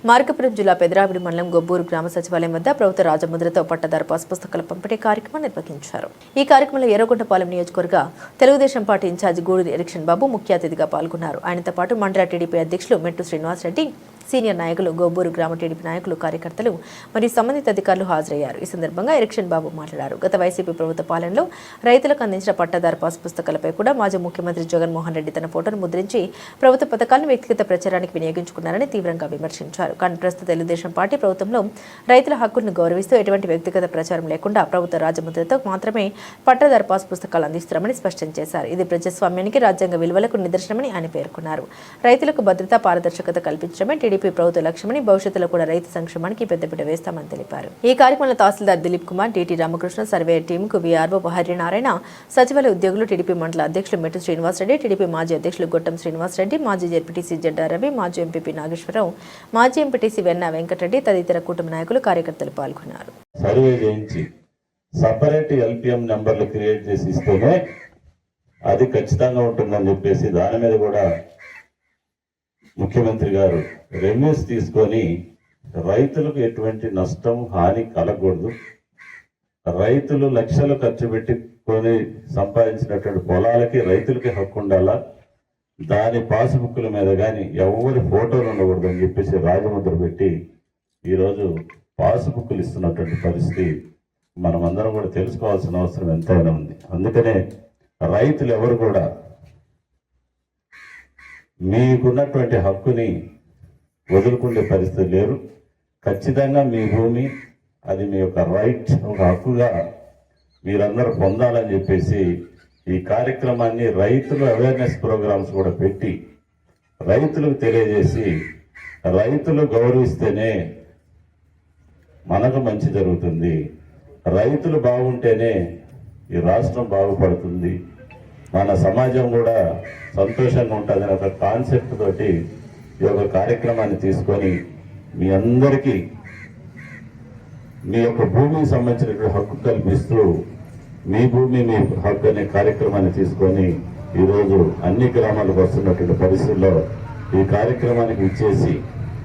మార్కాపురం జిల్లా పెదరావిడి మండలం గొబ్బూరు గ్రామ సచివాలయం వద్ద ప్రభుత్వ రాజముద్రతో పట్టదారు పాస్ పుస్తకాల పంపిణీ కార్యక్రమం నిర్వహించారు. ఈ కార్యక్రమంలో ఎర్రగొండపాలెం నియోజకవర్గ తెలుగుదేశం పార్టీ ఇన్ఛార్జి గూడూరి ఎలక్షన్ బాబు ముఖ్య అతిథిగా పాల్గొన్నారు. ఆయనతో పాటు మండల టీడీపీ అధ్యక్షులు మెట్టు శ్రీనివాస్ రెడ్డి, సీనియర్ నాయకులు, గొబ్బూరు గ్రామ టీడీపీ నాయకులు, కార్యకర్తలు మరియు సంబంధిత అధికారులు హాజరయ్యారు. ఈ సందర్భంగా ఎలక్షన్ బాబు మాట్లాడారు. గత వైసీపీ ప్రభుత్వ పాలనలో రైతులకు అందించిన పట్టదారు పాస్ పుస్తకాలపై కూడా మాజీ ముఖ్యమంత్రి జగన్మోహన్ రెడ్డి తన ఫోటోను ముద్రించి ప్రభుత్వ పథకాలను వ్యక్తిగత ప్రచారానికి వినియోగించుకున్నారని తీవ్రంగా విమర్శించారు. కానీ ప్రస్తుత తెలుగుదేశం పార్టీ ప్రభుత్వంలో రైతుల హక్కులను గౌరవిస్తూ ఎటువంటి వ్యక్తిగత ప్రచారం లేకుండా ప్రభుత్వ రాజముద్రతో మాత్రమే పట్టదారు పాస్ పుస్తకాలు అందిస్తున్నామని స్పష్టం చేశారు. ఇది ప్రజాస్వామ్యానికి, రాజ్యాంగ విలువలకు నిదర్శనమని ఆయన పేర్కొన్నారు. రైతులకు భద్రత, పారదర్శకత కల్పించడమే టీడీపీ ప్రభుత్వ లక్ష్యమని, భవిష్యత్తులో కూడా రైతు సంక్షేమానికి పెద్దపీట వేస్తామని తెలిపారు. ఈ కార్యక్రమంలో తహసీల్దార్ దిలీప్ కుమార్, డిటి రామకృష్ణ, సర్వేయర్ టీంకు వీఆర్ఓ హరినారాయణ, సచివాలయ ఉద్యోగులు, టీడీపీ మండల అధ్యక్షులు మెట్టు శ్రీనివాస్ రెడ్డి, టీడీపీ మాజీ అధ్యక్షులు గొట్టం శ్రీనివాస్ రెడ్డి, మాజీ జెడ్పీటీసీ జడ్డా రవి, మాజీ ఎంపీపీ నాగేశ్వరరావు, మాజీ ఎంపీటీసీ వెన్న వెంకటరెడ్డి తదితర కుటుంబ నాయకులు, కార్యకర్తలు పాల్గొన్నారు. సర్వే చేయించి సపరేట్ ఎల్పిఎం నెంబర్లు క్రియేట్ చేసి ఇస్తేనే అది ఖచ్చితంగా ఉంటుందని చెప్పేసి దాని మీద కూడా ముఖ్యమంత్రి గారు రెన్యూస్ తీసుకొని రైతులకు ఎటువంటి నష్టం, హాని కలగకూడదు, రైతులు లక్షలు ఖర్చు పెట్టుకొని సంపాదించినటువంటి పొలాలకి రైతులకి హక్కు ఉండాలా, దాని పాస్బుక్ల మీద కానీ ఎవరి ఫోటోలు ఉండకూడదు అని చెప్పేసి రాజముద్ర పెట్టి ఈరోజు పాస్బుక్లు ఇస్తున్నటువంటి పరిస్థితి మనమందరం కూడా తెలుసుకోవాల్సిన అవసరం ఎంతైనా ఉంది. అందుకనే రైతులు ఎవరు కూడా మీకున్నటువంటి హక్కుని వదులుకునే పరిస్థితి లేరు. ఖచ్చితంగా మీ భూమి అది మీ యొక్క రైట్, ఒక హక్కుగా మీరందరూ పొందాలని చెప్పేసి ఈ కార్యక్రమాన్ని రైతులు అవేర్నెస్ ప్రోగ్రామ్స్ కూడా పెట్టి రైతులకు తెలియజేసి, రైతులు గౌరవిస్తేనే మనకు మంచి జరుగుతుంది, రైతులు బాగుంటేనే ఈ రాష్ట్రం బాగుపడుతుంది, మన సమాజం కూడా సంతోషంగా ఉంటుందని ఒక కాన్సెప్ట్ తోటి ఈ యొక్క కార్యక్రమాన్ని తీసుకొని మీ అందరికీ మీ యొక్క భూమికి సంబంధించినటువంటి హక్కు కల్పిస్తూ మీ భూమి మీ హక్కు అనే కార్యక్రమాన్ని తీసుకొని ఈరోజు అన్ని గ్రామాలకు వస్తున్నటువంటి పరిస్థితుల్లో ఈ కార్యక్రమానికి ఇచ్చేసి